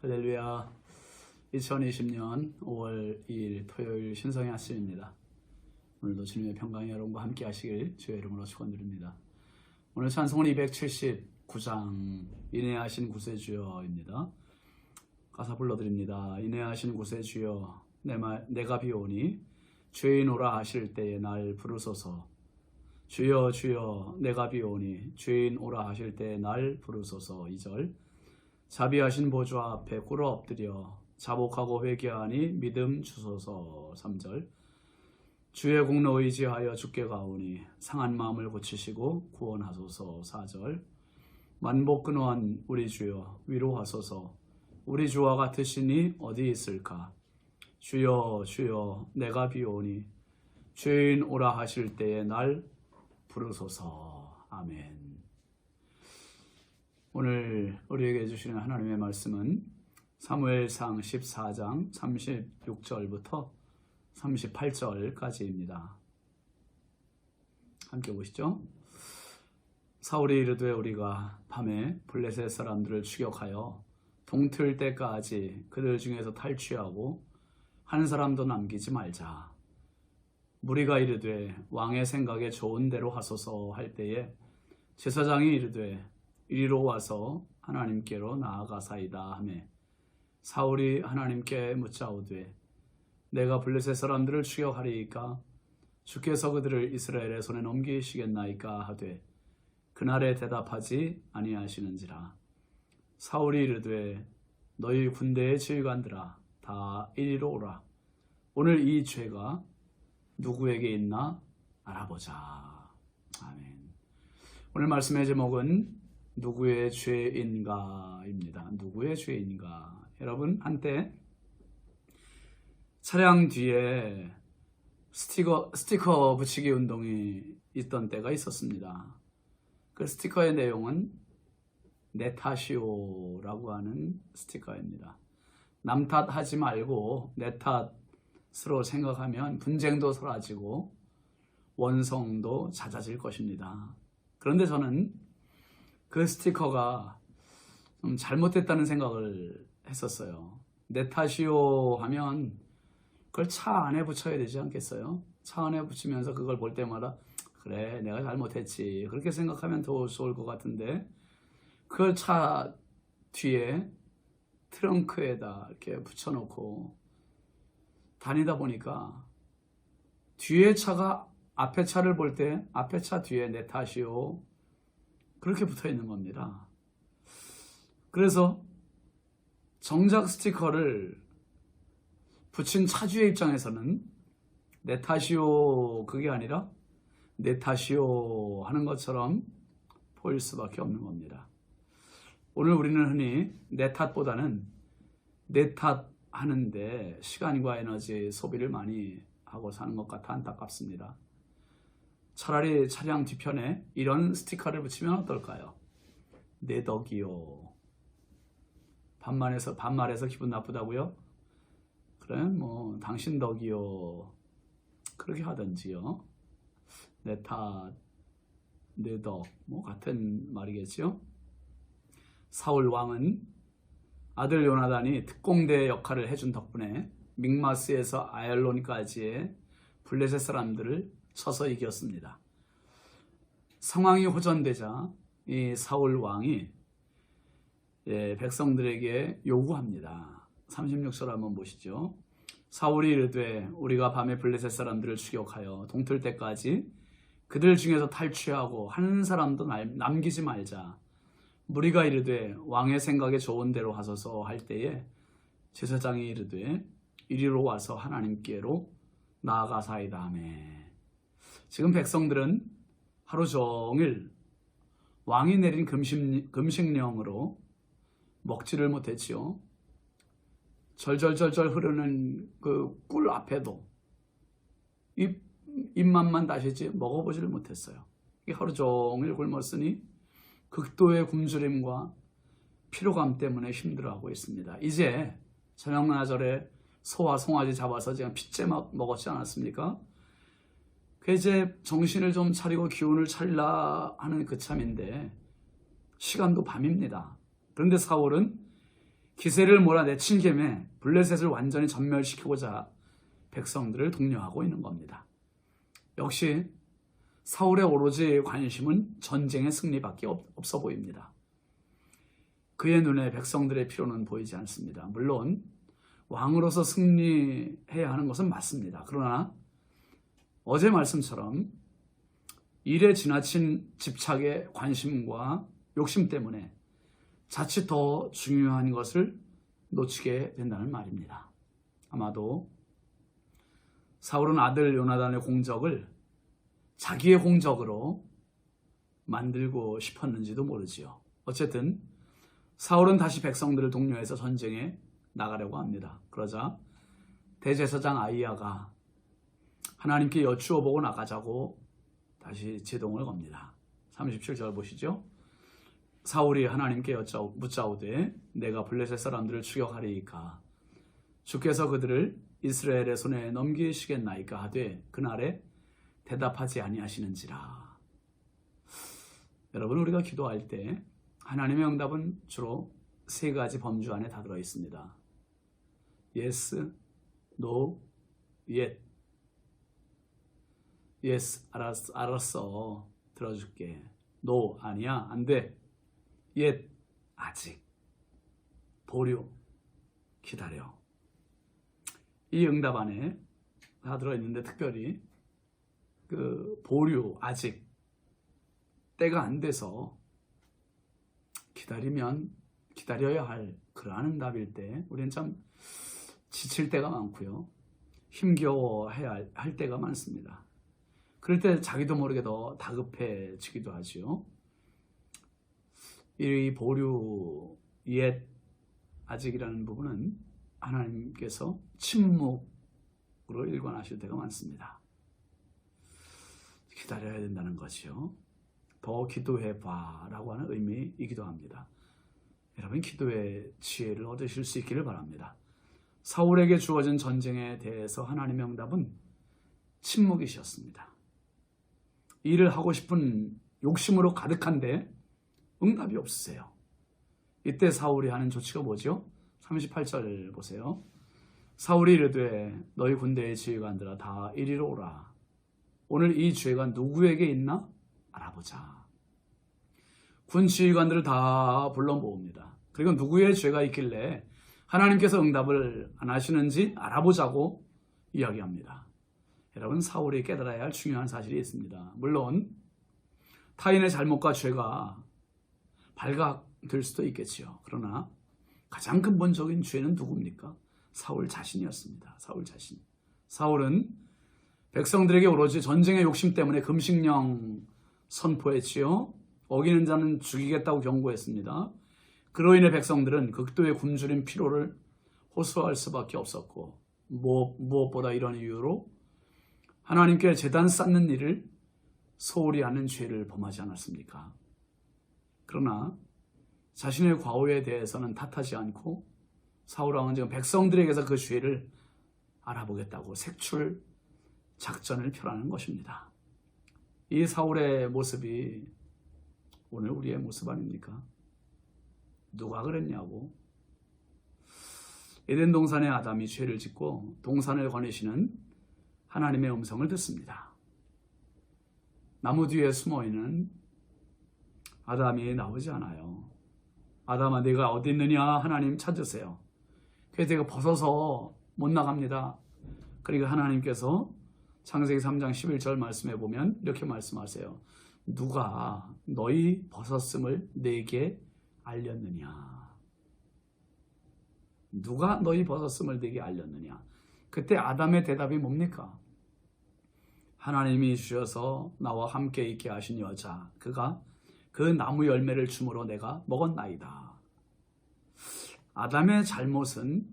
할렐루야. 2020년 5월 2일 토요일 신성의 아침입니다. 오늘도 주님의 평강이 여러분과 함께 하시길 주의 이름으로 축원드립니다. 오늘 찬송은 279장 인내하신 구세주여입니다. 가사 불러드립니다. 인내하신 구세주여 내가 비오니 주인 오라 하실 때에 날 부르소서. 주여 주여 내가 비오니 주인 오라 하실 때에 날 부르소서. 2절 자비하신 보좌 앞에 꿇어 엎드려 자복하고 회개하니 믿음 주소서. 3절 주의 공로 의지하여 주께 가오니 상한 마음을 고치시고 구원하소서. 4절 만복 근원한 우리 주여 위로하소서. 우리 주와 같으시니 어디 있을까. 주여 주여 내가 비오니 주인 오라 하실 때에 날 부르소서. 아멘. 오늘 우리에게 주시는 하나님의 말씀은 사무엘상 14장 36절부터 38절까지입니다. 함께 보시죠. 사울이 이르되 우리가 밤에 블레셋 사람들을 추격하여 동틀 때까지 그들 중에서 탈취하고 한 사람도 남기지 말자. 무리가 이르되 왕의 생각에 좋은 대로 하소서 할 때에 제사장이 이르되 이리로 와서 하나님께로 나아가사이다 하매 사울이 하나님께 묻자오되 내가 블레셋 사람들을 추격하리이까 주께서 그들을 이스라엘의 손에 넘기시겠나이까 하되 그날에 대답하지 아니하시는지라. 사울이 이르되 너희 군대의 지휘관들아 다 이리로 오라. 오늘 이 죄가 누구에게 있나 알아보자. 아멘. 오늘 말씀의 제목은 누구의 죄인가입니다. 누구의 죄인가. 여러분, 한때 차량 뒤에 스티커 붙이기 운동이 있던 때가 있었습니다. 그 스티커의 내용은 내 탓이오라고 하는 스티커입니다. 남 탓하지 말고 내 탓으로 생각하면 분쟁도 사라지고 원성도 잦아질 것입니다. 그런데 저는 그 스티커가 좀 잘못됐다는 생각을 했었어요. 내 탓이요 하면 그걸 차 안에 붙여야 되지 않겠어요? 차 안에 붙이면서 그걸 볼 때마다 그래 내가 잘못했지 그렇게 생각하면 더 좋을 것 같은데 그걸 차 뒤에 트렁크에다 이렇게 붙여놓고 다니다 보니까 뒤에 차가 앞에 차를 볼 때 앞에 차 뒤에 내 탓이요 그렇게 붙어 있는 겁니다. 그래서 정작 스티커를 붙인 차주의 입장에서는 내 탓이요 그게 아니라 내 탓이요 하는 것처럼 보일 수밖에 없는 겁니다. 오늘 우리는 흔히 내 탓보다는 내 탓하는데 시간과 에너지 소비를 많이 하고 사는 것 같아 안타깝습니다. 차라리 차량 뒤편에 이런 스티커를 붙이면 어떨까요? 내 덕이요. 반말해서 기분 나쁘다고요? 그래 뭐 당신 덕이요. 그렇게 하든지요. 내 탓, 내 덕, 뭐 같은 말이겠죠. 사울 왕은 아들 요나단이 특공대 역할을 해준 덕분에 믹마스에서 아얄론까지의 블레셋 사람들을 쳐서 이겼습니다. 상황이 호전되자 이 사울 왕이 백성들에게 요구합니다. 36절 한번 보시죠. 사울이 이르되 우리가 밤에 블레셋 사람들을 추격하여 동틀 때까지 그들 중에서 탈취하고 한 사람도 남기지 말자. 무리가 이르되 왕의 생각에 좋은 대로 하소서 할 때에 제사장이 이르되 이리로 와서 하나님께로 나아가사이다 하매. 지금 백성들은 하루 종일 왕이 내린 금식령으로 먹지를 못했지요. 절절절절 흐르는 그 꿀 앞에도 입맛만 다시지 먹어보지를 못했어요. 하루 종일 굶었으니 극도의 굶주림과 피로감 때문에 힘들어하고 있습니다. 이제 저녁나절에 소와 송아지 잡아서 제가 핏째 먹었지 않았습니까? 그 이제 정신을 좀 차리고 기운을 차리라 하는 그 참인데 시간도 밤입니다. 그런데 사울은 기세를 몰아내친 김에 블레셋을 완전히 전멸시키고자 백성들을 독려하고 있는 겁니다. 역시 사울의 오로지 관심은 전쟁의 승리밖에 없어 보입니다. 그의 눈에 백성들의 필요는 보이지 않습니다. 물론 왕으로서 승리해야 하는 것은 맞습니다. 그러나 어제 말씀처럼 일에 지나친 집착의 관심과 욕심 때문에 자칫 더 중요한 것을 놓치게 된다는 말입니다. 아마도 사울은 아들 요나단의 공적을 자기의 공적으로 만들고 싶었는지도 모르지요. 어쨌든 사울은 다시 백성들을 독려해서 전쟁에 나가려고 합니다. 그러자 대제사장 아이야가 하나님께 여쭈어 보고 나가자고 다시 제동을 겁니다. 37절 보시죠. 사울이 하나님께 묻자오되 내가 블레셋 사람들을 추격하리이까 주께서 그들을 이스라엘의 손에 넘기시겠나이까 하되 그날에 대답하지 아니하시는지라. 여러분, 우리가 기도할 때 하나님의 응답은 주로 세 가지 범주 안에 다 들어 있습니다. Yes, No, Yet. Yes, 알았어. 들어줄게. No, 아니야, 안 돼. Yet, 아직. 보류, 기다려. 이 응답 안에 다 들어있는데 특별히 그 보류, 아직 때가 안 돼서 기다려야 할 그러한 응답일 때 우리는 참 지칠 때가 많고요. 힘겨워해야 할 때가 많습니다. 그럴 때 자기도 모르게 더 다급해지기도 하죠. 이 보류, 옛, 아직이라는 부분은 하나님께서 침묵으로 일관하실 때가 많습니다. 기다려야 된다는 거죠. 더 기도해봐 라고 하는 의미이기도 합니다. 여러분, 기도의 지혜를 얻으실 수 있기를 바랍니다. 사울에게 주어진 전쟁에 대해서 하나님의 응답은 침묵이셨습니다. 일을 하고 싶은 욕심으로 가득한데 응답이 없으세요. 이때 사울이 하는 조치가 뭐죠? 38절 보세요. 사울이 이르되 너희 군대의 지휘관들아 다 이리로 오라. 오늘 이 죄가 누구에게 있나 알아보자. 군 지휘관들을 다 불러 모읍니다. 그리고 누구의 죄가 있길래 하나님께서 응답을 안 하시는지 알아보자고 이야기합니다. 여러분, 사울이 깨달아야 할 중요한 사실이 있습니다. 물론 타인의 잘못과 죄가 발각될 수도 있겠지요. 그러나 가장 근본적인 죄는 누굽니까? 사울 자신이었습니다. 사울 자신. 사울은 백성들에게 오로지 전쟁의 욕심 때문에 금식령 선포했지요. 어기는 자는 죽이겠다고 경고했습니다. 그로 인해 백성들은 극도의 굶주린 피로를 호소할 수밖에 없었고 무엇보다 이런 이유로 하나님께 제단 쌓는 일을 소홀히 하는 죄를 범하지 않았습니까? 그러나 자신의 과오에 대해서는 탓하지 않고 사울왕은 지금 백성들에게서 그 죄를 알아보겠다고 색출 작전을 펴라는 것입니다. 이 사울의 모습이 오늘 우리의 모습 아닙니까? 누가 그랬냐고. 에덴 동산의 아담이 죄를 짓고 동산을 거니시는 하나님의 음성을 듣습니다. 나무 뒤에 숨어있는 아담이 나오지 않아요. 아담아, 네가 어디 있느냐? 하나님 찾으세요. 그래서 내가 벗어서 못 나갑니다. 그리고 하나님께서 창세기 3장 11절 말씀해 보면 이렇게 말씀하세요. 누가 너희 벗었음을 내게 알렸느냐? 누가 너희 벗었음을 내게 알렸느냐? 그때 아담의 대답이 뭡니까? 하나님이 주셔서 나와 함께 있게 하신 여자, 그가 그 나무 열매를 줌으로 내가 먹었나이다. 아담의 잘못은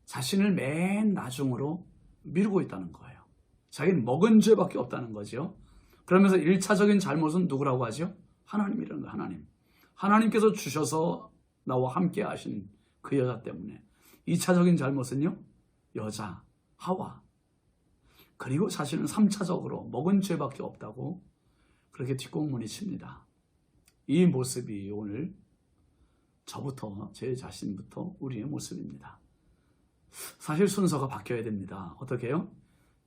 자신을 맨 나중으로 미루고 있다는 거예요. 자기는 먹은 죄밖에 없다는 거죠. 그러면서 1차적인 잘못은 누구라고 하죠? 하나님이라는 거예요. 하나님. 하나님께서 주셔서 나와 함께 하신 그 여자 때문에. 2차적인 잘못은요? 여자, 하와. 그리고 자신은 3차적으로 먹은 죄밖에 없다고 그렇게 뒷공문이 칩니다. 이 모습이 오늘 저부터, 제 자신부터 우리의 모습입니다. 사실 순서가 바뀌어야 됩니다. 어떻게 해요?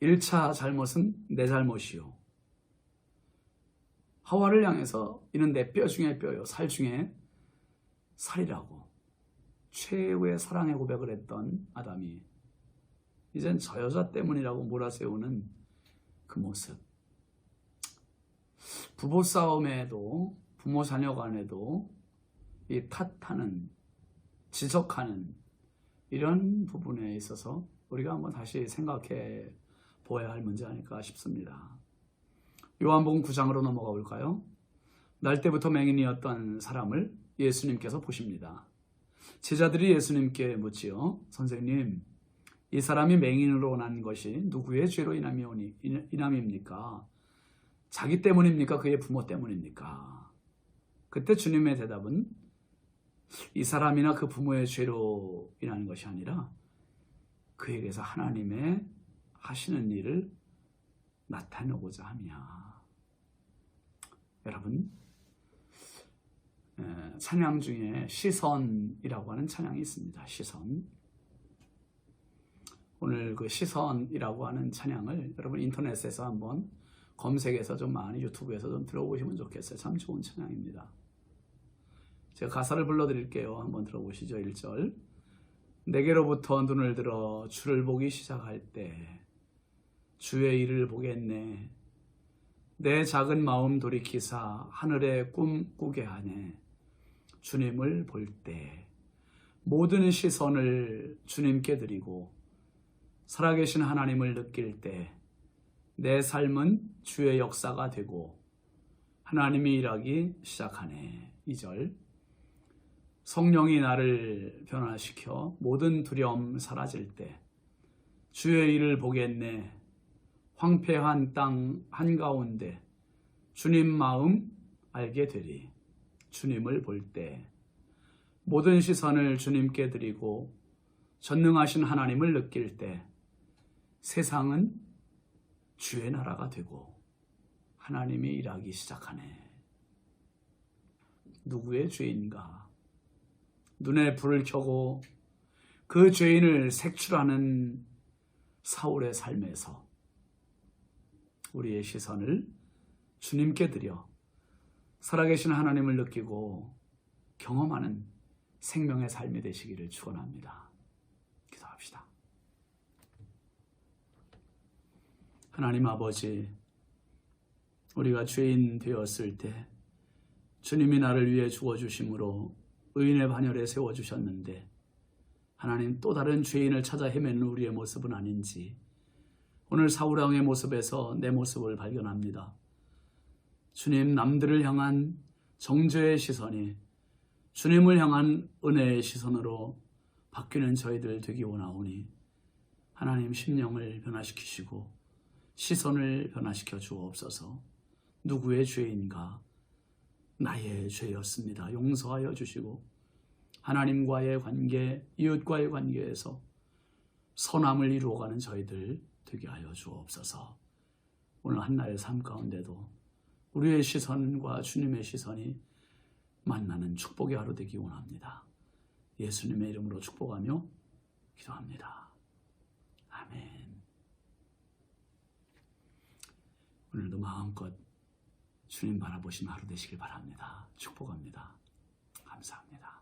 1차 잘못은 내 잘못이요. 하와를 향해서 이는 내 뼈 중에 뼈요, 살 중에 살이라고 최후의 사랑의 고백을 했던 아담이 이젠 저 여자 때문이라고 몰아세우는 그 모습. 부부싸움에도 부모 자녀 간에도 이 탓하는, 지적하는 이런 부분에 있어서 우리가 한번 다시 생각해 보아야 할 문제 아닐까 싶습니다. 요한복음 9장으로 넘어가 볼까요? 날 때부터 맹인이었던 사람을 예수님께서 보십니다. 제자들이 예수님께 묻지요. 선생님, 이 사람이 맹인으로 난 것이 누구의 죄로 인함입니까? 자기 때문입니까? 그의 부모 때문입니까? 그때 주님의 대답은 이 사람이나 그 부모의 죄로 인한 것이 아니라 그에게서 하나님의 하시는 일을 나타내고자 함이야. 여러분, 찬양 중에 시선이라고 하는 찬양이 있습니다. 시선. 오늘 그 시선이라고 하는 찬양을 여러분 인터넷에서 한번 검색해서 좀 많이 유튜브에서 좀 들어보시면 좋겠어요. 참 좋은 찬양입니다. 제가 가사를 불러드릴게요. 한번 들어보시죠. 1절. 내게로부터 눈을 들어 주를 보기 시작할 때 주의 일을 보겠네. 내 작은 마음 돌이키사 하늘의 꿈 꾸게 하네. 주님을 볼 때 모든 시선을 주님께 드리고 살아계신 하나님을 느낄 때 내 삶은 주의 역사가 되고 하나님이 일하기 시작하네. 2절. 성령이 나를 변화시켜 모든 두려움 사라질 때 주의 일을 보겠네. 황폐한 땅 한가운데 주님 마음 알게 되리. 주님을 볼 때 모든 시선을 주님께 드리고 전능하신 하나님을 느낄 때 세상은 주의 나라가 되고 하나님이 일하기 시작하네. 누구의 죄인가? 눈에 불을 켜고 그 죄인을 색출하는 사울의 삶에서 우리의 시선을 주님께 드려 살아계신 하나님을 느끼고 경험하는 생명의 삶이 되시기를 축원합니다. 기도합시다. 하나님 아버지, 우리가 죄인 되었을 때 주님이 나를 위해 죽어주심으로 의인의 반열에 세워주셨는데 하나님 또 다른 죄인을 찾아 헤매는 우리의 모습은 아닌지 오늘 사울왕의 모습에서 내 모습을 발견합니다. 주님, 남들을 향한 정죄의 시선이 주님을 향한 은혜의 시선으로 바뀌는 저희들 되기 원하오니 하나님 심령을 변화시키시고 시선을 변화시켜 주옵소서. 누구의 죄인가? 나의 죄였습니다. 용서하여 주시고 하나님과의 관계, 이웃과의 관계에서 선함을 이루어가는 저희들 되게 하여 주옵소서. 오늘 한날의 삶 가운데도 우리의 시선과 주님의 시선이 만나는 축복의 하루 되기 원합니다. 예수님의 이름으로 축복하며 기도합니다. 아멘. 오늘도 마음껏 주님 바라보신 하루 되시길 바랍니다. 축복합니다. 감사합니다.